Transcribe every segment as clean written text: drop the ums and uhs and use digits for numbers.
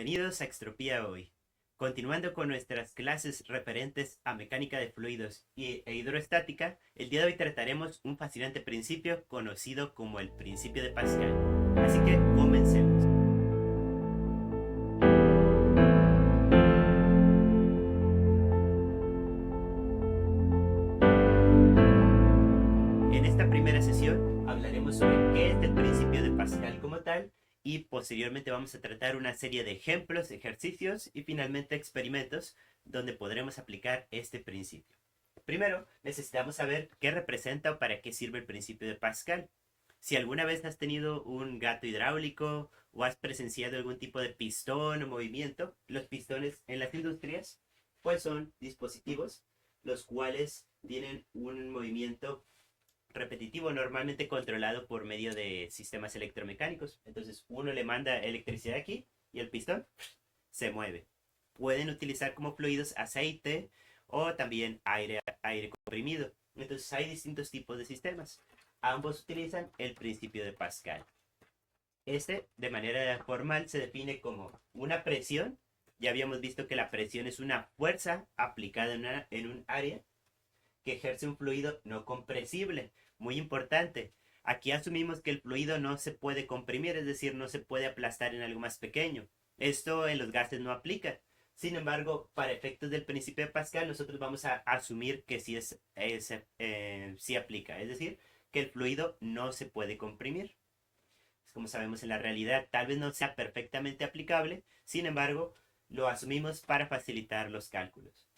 Bienvenidos a Extropía Hoy. Continuando con nuestras clases referentes a mecánica de fluidos e hidroestática, el día de hoy trataremos un fascinante principio conocido como el principio de Pascal. Así que comencemos. En esta primera sesión hablaremos sobre qué es el principio de Pascal como tal y posteriormente vamos a tratar una serie de ejemplos, ejercicios y finalmente experimentos donde podremos aplicar este principio. Primero, necesitamos saber qué representa o para qué sirve el principio de Pascal. Si alguna vez has tenido un gato hidráulico o has presenciado algún tipo de pistón o movimiento, los pistones en las industrias pues son dispositivos los cuales tienen un movimiento repetitivo normalmente controlado por medio de sistemas electromecánicos. Entonces uno le manda electricidad aquí y el pistón se mueve. Pueden utilizar como fluidos aceite o también aire comprimido. Entonces hay distintos tipos de sistemas. Ambos utilizan el principio de Pascal. Este, de manera formal, se define como una presión. Ya habíamos visto que la presión es una fuerza aplicada en un área que ejerce un fluido no compresible. Muy importante. Aquí asumimos que el fluido no se puede comprimir, es decir, no se puede aplastar en algo más pequeño. Esto en los gases no aplica. Sin embargo, para efectos del principio de Pascal, nosotros vamos a asumir que sí aplica. Es decir, que el fluido no se puede comprimir. Como sabemos en la realidad, tal vez no sea perfectamente aplicable. Sin embargo, lo asumimos para facilitar los cálculos.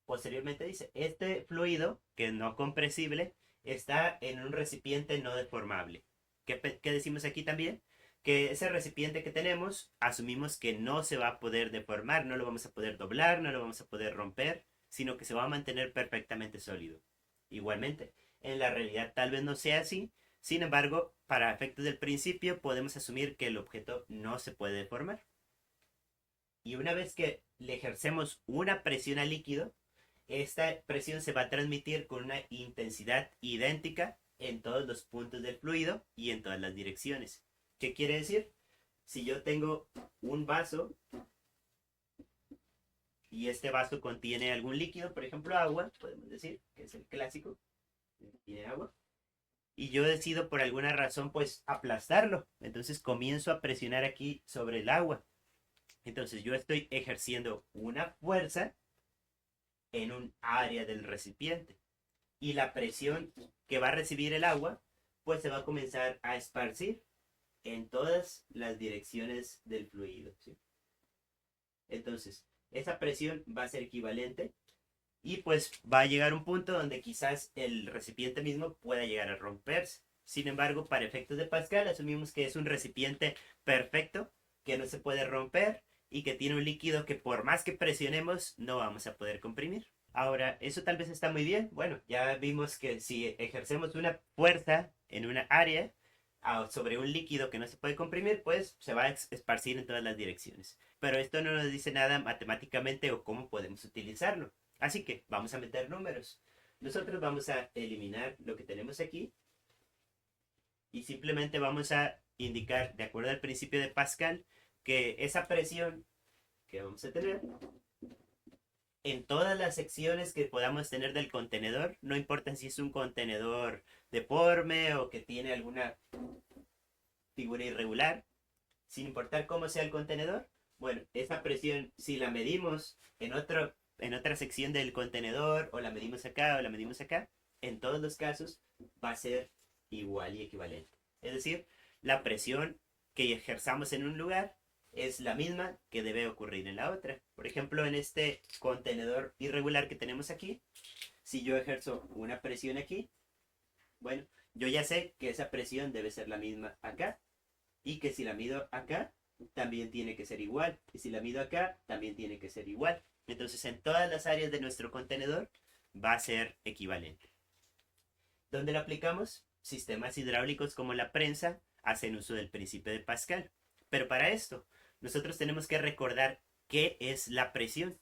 Posteriormente dice, este fluido, que es no compresible, está en un recipiente no deformable. ¿Qué decimos aquí también? Que ese recipiente que tenemos, asumimos que no se va a poder deformar, no lo vamos a poder doblar, no lo vamos a poder romper, sino que se va a mantener perfectamente sólido. Igualmente, en la realidad tal vez no sea así, sin embargo, para efectos del principio podemos asumir que el objeto no se puede deformar. Y una vez que le ejercemos una presión al líquido, esta presión se va a transmitir con una intensidad idéntica en todos los puntos del fluido y en todas las direcciones. ¿Qué quiere decir? Si yo tengo un vaso y este vaso contiene algún líquido, por ejemplo agua, podemos decir, que es el clásico, tiene agua, y yo decido por alguna razón pues aplastarlo, entonces comienzo a presionar aquí sobre el agua. Entonces yo estoy ejerciendo una fuerza en un área del recipiente y la presión que va a recibir el agua pues se va a comenzar a esparcir en todas las direcciones del fluido, ¿sí? Entonces esa presión va a ser equivalente y pues va a llegar un punto donde quizás el recipiente mismo pueda llegar a romperse. Sin embargo, para efectos de Pascal asumimos que es un recipiente perfecto, que no se puede romper y que tiene un líquido que por más que presionemos no vamos a poder comprimir. Ahora, eso tal vez está muy bien. Bueno, ya vimos que si ejercemos una fuerza en una área sobre un líquido que no se puede comprimir, pues se va a esparcir en todas las direcciones. Pero esto no nos dice nada matemáticamente o cómo podemos utilizarlo. Así que vamos a meter números. Nosotros vamos a eliminar lo que tenemos aquí y simplemente vamos a indicar, de acuerdo al principio de Pascal, que esa presión que vamos a tener en todas las secciones que podamos tener del contenedor, no importa si es un contenedor deforme o que tiene alguna figura irregular, sin importar cómo sea el contenedor, bueno, esa presión, si la medimos en otra sección del contenedor, o la medimos acá, o la medimos acá, en todos los casos va a ser igual y equivalente. Es decir, la presión que ejerzamos en un lugar es la misma que debe ocurrir en la otra. Por ejemplo, en este contenedor irregular que tenemos aquí, si yo ejerzo una presión aquí, bueno, yo ya sé que esa presión debe ser la misma acá y que si la mido acá, también tiene que ser igual. Y si la mido acá, también tiene que ser igual. Entonces, en todas las áreas de nuestro contenedor va a ser equivalente. ¿Dónde lo aplicamos? Sistemas hidráulicos como la prensa hacen uso del principio de Pascal. Pero para esto, nosotros tenemos que recordar qué es la presión.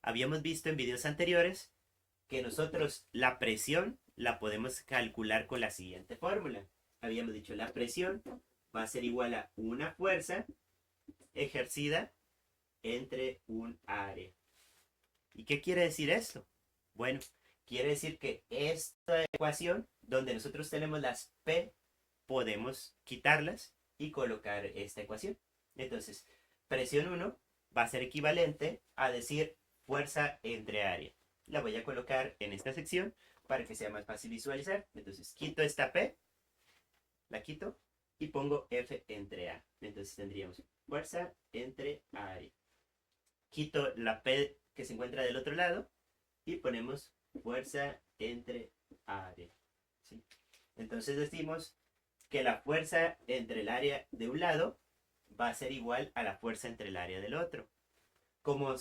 Habíamos visto en videos anteriores que nosotros la presión la podemos calcular con la siguiente fórmula. Habíamos dicho la presión va a ser igual a una fuerza ejercida entre un área. ¿Y qué quiere decir esto? Bueno, quiere decir que esta ecuación, donde nosotros tenemos las P, podemos quitarlas y colocar esta ecuación. Entonces, presión 1 va a ser equivalente a decir fuerza entre área. La voy a colocar en esta sección para que sea más fácil visualizar. Entonces, quito esta P, la quito y pongo F entre A. Entonces tendríamos fuerza entre área. Quito la P que se encuentra del otro lado y ponemos fuerza entre área. ¿Sí? Entonces decimos que la fuerza entre el área de un lado va a ser igual a la fuerza entre el área del otro. Como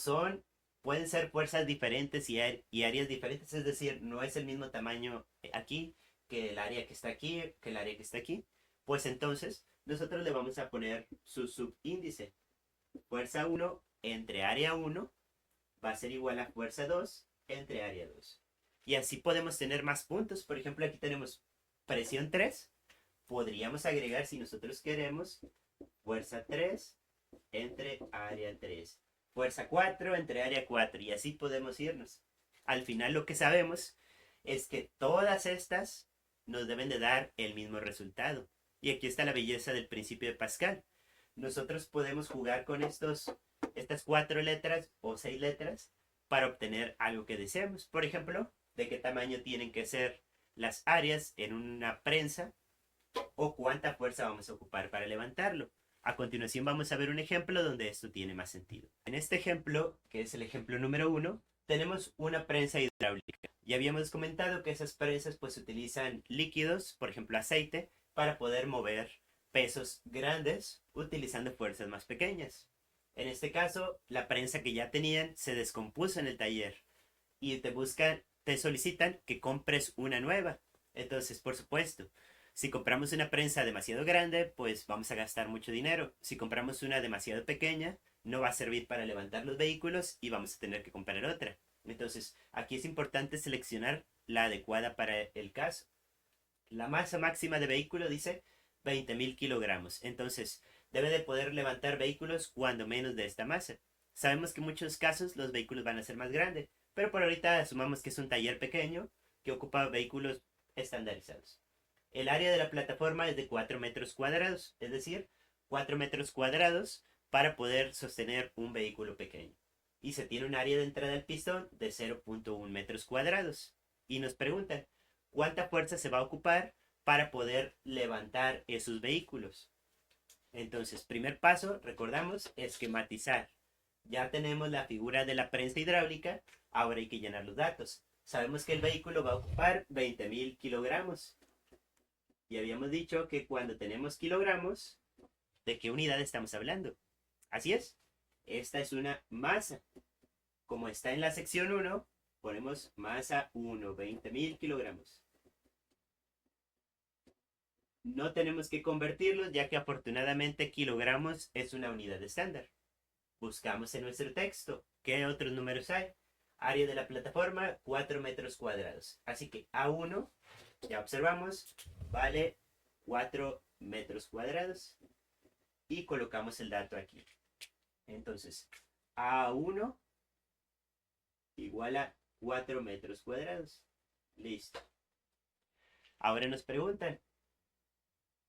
pueden ser fuerzas diferentes y áreas diferentes, es decir, no es el mismo tamaño aquí que el área que está aquí, que el área que está aquí, pues entonces nosotros le vamos a poner su subíndice. Fuerza 1 entre área 1 va a ser igual a fuerza 2 entre área 2. Y así podemos tener más puntos. Por ejemplo, aquí tenemos presión 3. Podríamos agregar, si nosotros queremos, fuerza 3 entre área 3. Fuerza 4 entre área 4. Y así podemos irnos. Al final lo que sabemos es que todas estas nos deben de dar el mismo resultado. Y aquí está la belleza del principio de Pascal. Nosotros podemos jugar con estas 4 letras o 6 letras para obtener algo que deseamos. Por ejemplo, de qué tamaño tienen que ser las áreas en una prensa o cuánta fuerza vamos a ocupar para levantarlo. A continuación vamos a ver un ejemplo donde esto tiene más sentido. En este ejemplo, que es el ejemplo número 1, tenemos una prensa hidráulica. Ya habíamos comentado que esas prensas pues utilizan líquidos, por ejemplo aceite, para poder mover pesos grandes utilizando fuerzas más pequeñas. En este caso, la prensa que ya tenían se descompuso en el taller y te solicitan que compres una nueva. Entonces, por supuesto, si compramos una prensa demasiado grande, pues vamos a gastar mucho dinero. Si compramos una demasiado pequeña, no va a servir para levantar los vehículos y vamos a tener que comprar otra. Entonces, aquí es importante seleccionar la adecuada para el caso. La masa máxima de vehículo dice 20.000 kilogramos. Entonces, debe de poder levantar vehículos cuando menos de esta masa. Sabemos que en muchos casos los vehículos van a ser más grandes, pero por ahorita asumamos que es un taller pequeño que ocupa vehículos estandarizados. El área de la plataforma es de 4 metros cuadrados, es decir, 4 metros cuadrados para poder sostener un vehículo pequeño. Y se tiene un área de entrada del pistón de 0.1 metros cuadrados. Y nos preguntan, ¿cuánta fuerza se va a ocupar para poder levantar esos vehículos? Entonces, primer paso, recordamos, esquematizar. Ya tenemos la figura de la prensa hidráulica, ahora hay que llenar los datos. Sabemos que el vehículo va a ocupar 20.000 kilogramos. Y habíamos dicho que cuando tenemos kilogramos, ¿de qué unidad estamos hablando? Así es, esta es una masa. Como está en la sección 1, ponemos masa 1, 20.000 kilogramos. No tenemos que convertirlos, ya que afortunadamente kilogramos es una unidad estándar. Buscamos en nuestro texto qué otros números hay. Área de la plataforma, 4 metros cuadrados. Así que A1, ya observamos, vale 4 metros cuadrados. Y colocamos el dato aquí. Entonces, A1 igual a 4 metros cuadrados. Listo. Ahora nos preguntan,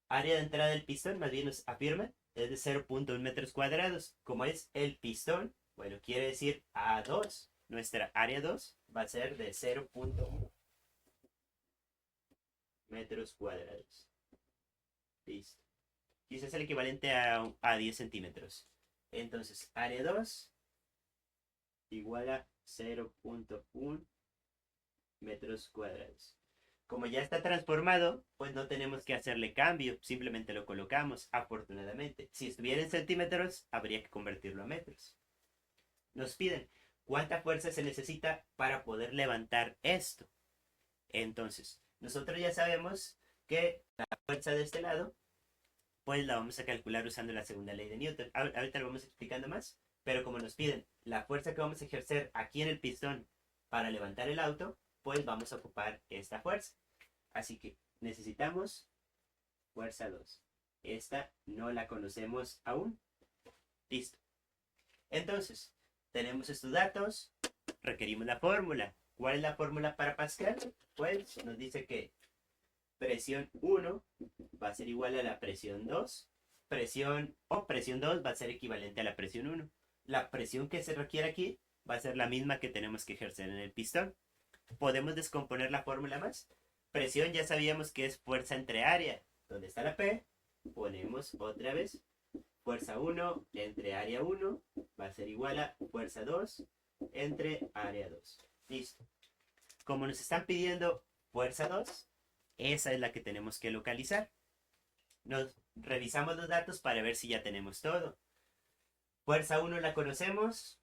área de entrada del pistón, más bien nos afirma, es de 0.1 metros cuadrados. Como es el pistón, bueno, quiere decir A2. Nuestra área 2 va a ser de 0.1 metros cuadrados. Listo. Quizás es el equivalente a 10 centímetros. Entonces, área 2 igual a 0.1 metros cuadrados. Como ya está transformado, pues no tenemos que hacerle cambio, simplemente lo colocamos, afortunadamente. Si estuviera en centímetros, habría que convertirlo a metros. Nos piden cuánta fuerza se necesita para poder levantar esto. Entonces, nosotros ya sabemos que la fuerza de este lado, pues la vamos a calcular usando la segunda ley de Newton. Ahorita lo vamos explicando más, pero como nos piden la fuerza que vamos a ejercer aquí en el pistón para levantar el auto, pues vamos a ocupar esta fuerza. Así que necesitamos fuerza 2. Esta no la conocemos aún. Listo. Entonces, tenemos estos datos, requerimos la fórmula. ¿Cuál es la fórmula para Pascal? Pues nos dice que presión 1 va a ser igual a la presión 2. Presión 2 va a ser equivalente a la presión 1. La presión que se requiere aquí va a ser la misma que tenemos que ejercer en el pistón. Podemos descomponer la fórmula más. Presión ya sabíamos que es fuerza entre área. ¿Dónde está la P? Ponemos otra vez fuerza 1 entre área 1 va a ser igual a fuerza 2 entre área 2. Listo. Como nos están pidiendo fuerza 2, esa es la que tenemos que localizar. Nos revisamos los datos para ver si ya tenemos todo. Fuerza 1 la conocemos.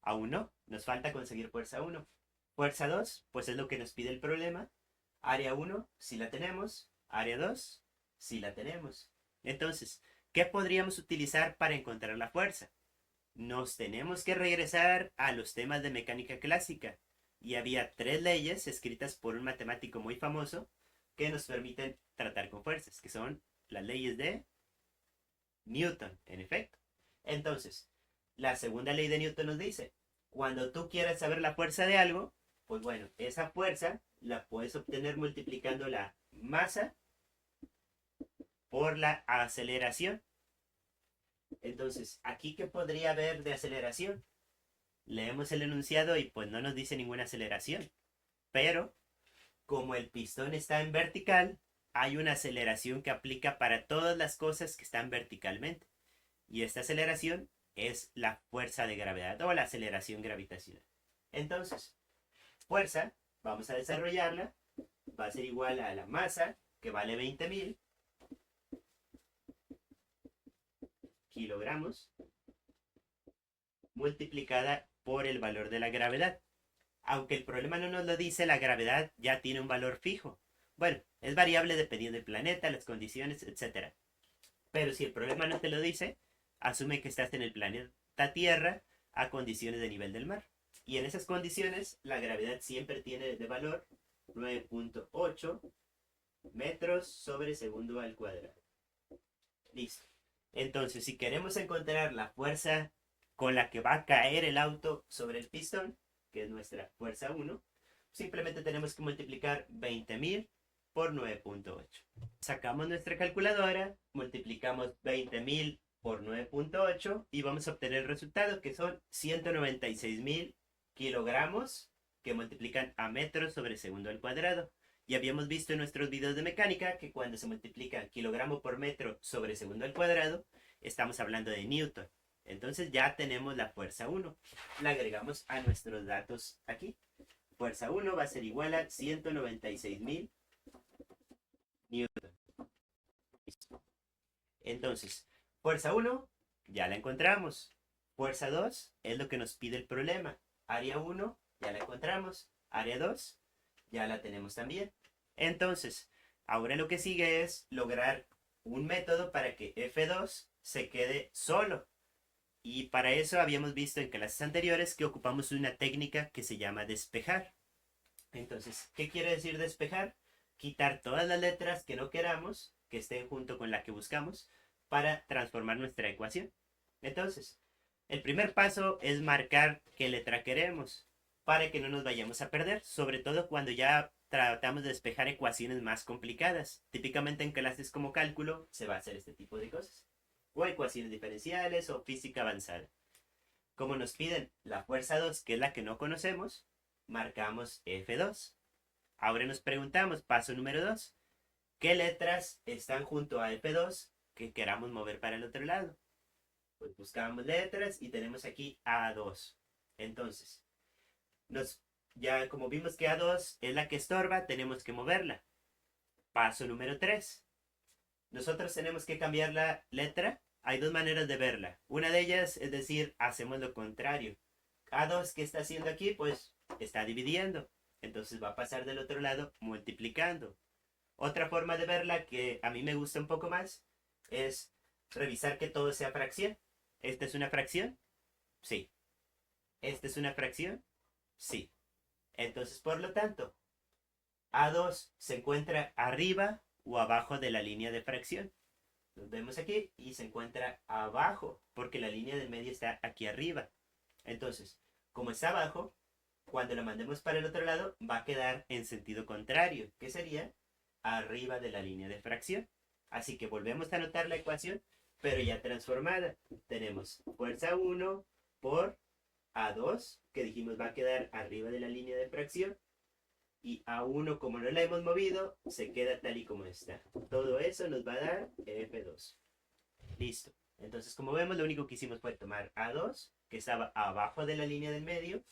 Aún no. Nos falta conseguir fuerza 1. Fuerza 2, pues es lo que nos pide el problema. Área 1, si la tenemos. Área 2, si la tenemos. Entonces, ¿qué podríamos utilizar para encontrar la fuerza? Nos tenemos que regresar a los temas de mecánica clásica. Y había 3 leyes escritas por un matemático muy famoso que nos permiten tratar con fuerzas, que son las leyes de Newton, en efecto. Entonces, la segunda ley de Newton nos dice, cuando tú quieras saber la fuerza de algo, pues bueno, esa fuerza la puedes obtener multiplicando la masa por la aceleración. Entonces, ¿aquí qué podría haber de aceleración? Leemos el enunciado y pues no nos dice ninguna aceleración. Pero, como el pistón está en vertical, hay una aceleración que aplica para todas las cosas que están verticalmente. Y esta aceleración es la fuerza de gravedad o la aceleración gravitacional. Entonces, fuerza, vamos a desarrollarla, va a ser igual a la masa, que vale 20.000 kilogramos, multiplicada por el valor de la gravedad. Aunque el problema no nos lo dice, la gravedad ya tiene un valor fijo. Bueno, es variable dependiendo del planeta, las condiciones, etc. Pero si el problema no te lo dice, asume que estás en el planeta Tierra a condiciones de nivel del mar. Y en esas condiciones, la gravedad siempre tiene de valor 9.8 metros sobre segundo al cuadrado. Listo. Entonces, si queremos encontrar la fuerza con la que va a caer el auto sobre el pistón, que es nuestra fuerza 1, simplemente tenemos que multiplicar 20.000 por 9.8. Sacamos nuestra calculadora, multiplicamos 20.000 por 9.8 y vamos a obtener el resultado, que son 196.000 kilogramos, que multiplican a metros sobre segundo al cuadrado. Y habíamos visto en nuestros videos de mecánica que cuando se multiplica kilogramo por metro sobre segundo al cuadrado, estamos hablando de Newton. Entonces ya tenemos la fuerza 1. La agregamos a nuestros datos aquí. Fuerza 1 va a ser igual a 196.000 Newton. Entonces, fuerza 1 ya la encontramos. Fuerza 2 es lo que nos pide el problema. Área 1 ya la encontramos. Área 2 ya la tenemos también. Entonces, ahora lo que sigue es lograr un método para que F2 se quede solo. Y para eso habíamos visto en clases anteriores que ocupamos una técnica que se llama despejar. Entonces, ¿qué quiere decir despejar? Quitar todas las letras que no queramos, que estén junto con la que buscamos, para transformar nuestra ecuación. Entonces, el primer paso es marcar qué letra queremos, para que no nos vayamos a perder, sobre todo cuando ya tratamos de despejar ecuaciones más complicadas. Típicamente en clases como cálculo se va a hacer este tipo de cosas. O ecuaciones diferenciales o física avanzada. Como nos piden la fuerza 2, que es la que no conocemos, marcamos F2. Ahora nos preguntamos, paso número 2, ¿qué letras están junto a F2 que queramos mover para el otro lado? Pues buscamos letras y tenemos aquí A2. Entonces, ya como vimos que A2 es la que estorba, tenemos que moverla. Paso número 3. Nosotros tenemos que cambiar la letra. Hay dos maneras de verla. Una de ellas es decir, hacemos lo contrario. A2, ¿qué está haciendo aquí? Pues está dividiendo. Entonces va a pasar del otro lado multiplicando. Otra forma de verla que a mí me gusta un poco más es revisar que todo sea fracción. ¿Esta es una fracción? Sí. ¿Esta es una fracción? Sí. Entonces, por lo tanto, A2 se encuentra arriba o abajo de la línea de fracción. Nos vemos aquí y se encuentra abajo, porque la línea del medio está aquí arriba. Entonces, como está abajo, cuando lo mandemos para el otro lado, va a quedar en sentido contrario, que sería arriba de la línea de fracción. Así que volvemos a anotar la ecuación, pero ya transformada. Tenemos fuerza 1 por A2, que dijimos va a quedar arriba de la línea de fracción. Y A1, como no la hemos movido, se queda tal y como está. Todo eso nos va a dar F2. Listo. Entonces, como vemos, lo único que hicimos fue tomar A2, que estaba abajo de la línea del medio,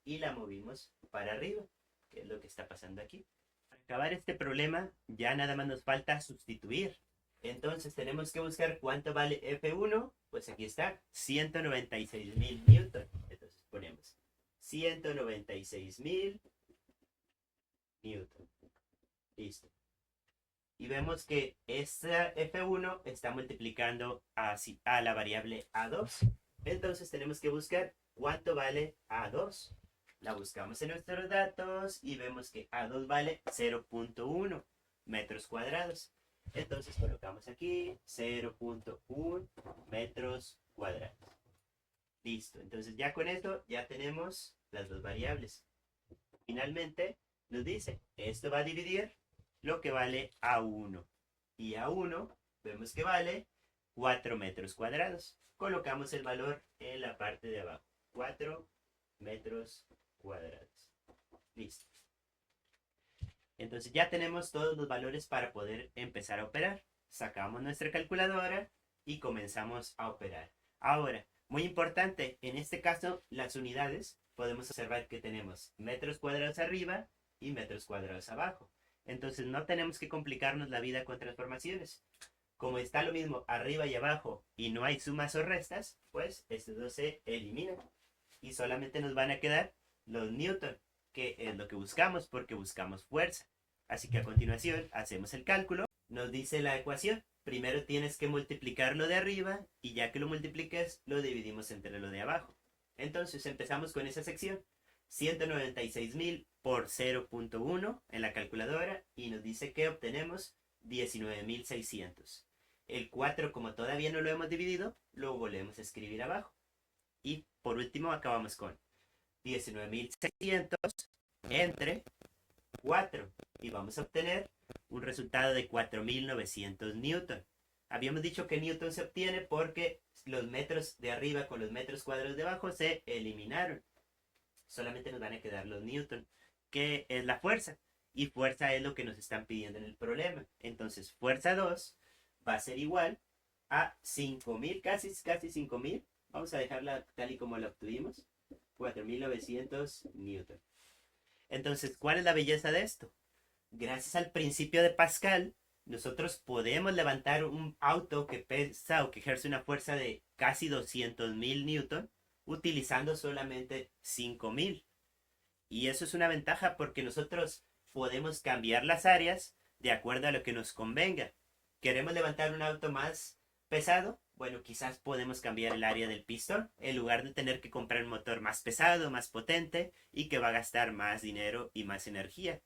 y la movimos para arriba, que es lo que está pasando aquí. Para acabar este problema, ya nada más nos falta sustituir. Entonces tenemos que buscar cuánto vale F1. Pues aquí está, 196.000 newton. Entonces ponemos 196.000 newton. Listo. Y vemos que esta F1 está multiplicando a la variable A2. Entonces tenemos que buscar cuánto vale A2. La buscamos en nuestros datos y vemos que A2 vale 0.1 metros cuadrados. Entonces colocamos aquí 0.1 metros cuadrados. Listo. Entonces ya con esto ya tenemos las dos variables. Finalmente nos dice, esto va a dividir lo que vale A1. Y A1 vemos que vale 4 metros cuadrados. Colocamos el valor en la parte de abajo. 4 metros cuadrados. Listo. Entonces ya tenemos todos los valores para poder empezar a operar. Sacamos nuestra calculadora y comenzamos a operar. Ahora, muy importante, en este caso, las unidades, podemos observar que tenemos metros cuadrados arriba y metros cuadrados abajo. Entonces no tenemos que complicarnos la vida con transformaciones. Como está lo mismo arriba y abajo y no hay sumas o restas, pues estos dos se eliminan. Y solamente nos van a quedar los newton, que es lo que buscamos porque buscamos fuerza. Así que a continuación hacemos el cálculo. Nos dice la ecuación. Primero tienes que multiplicar lo de arriba y ya que lo multipliques lo dividimos entre lo de abajo. Entonces empezamos con esa sección. 196.000 por 0.1 en la calculadora y nos dice que obtenemos 19.600. El 4, como todavía no lo hemos dividido, lo volvemos a escribir abajo. Y por último acabamos con 19.600 entre 4 y vamos a obtener un resultado de 4.900 newton. Habíamos dicho que newton se obtiene porque los metros de arriba con los metros cuadrados de abajo se eliminaron. Solamente nos van a quedar los newton, que es la fuerza. Y fuerza es lo que nos están pidiendo en el problema. Entonces, fuerza 2 va a ser igual a 5.000, casi 5.000. Vamos a dejarla tal y como la obtuvimos. 4.900 newton. Entonces, ¿cuál es la belleza de esto? Gracias al principio de Pascal, nosotros podemos levantar un auto que pesa o que ejerce una fuerza de casi 200.000 newton utilizando solamente 5.000. Y eso es una ventaja porque nosotros podemos cambiar las áreas de acuerdo a lo que nos convenga. ¿Queremos levantar un auto más pesado? Bueno, quizás podemos cambiar el área del pistón en lugar de tener que comprar un motor más pesado, más potente y que va a gastar más dinero y más energía.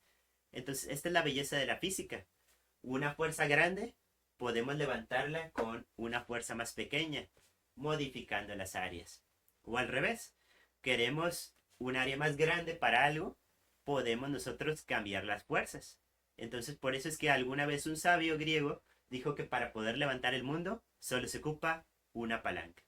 Entonces, esta es la belleza de la física. Una fuerza grande podemos levantarla con una fuerza más pequeña, modificando las áreas. O al revés, queremos un área más grande para algo, podemos nosotros cambiar las fuerzas. Entonces, por eso es que alguna vez un sabio griego dijo que para poder levantar el mundo solo se ocupa una palanca.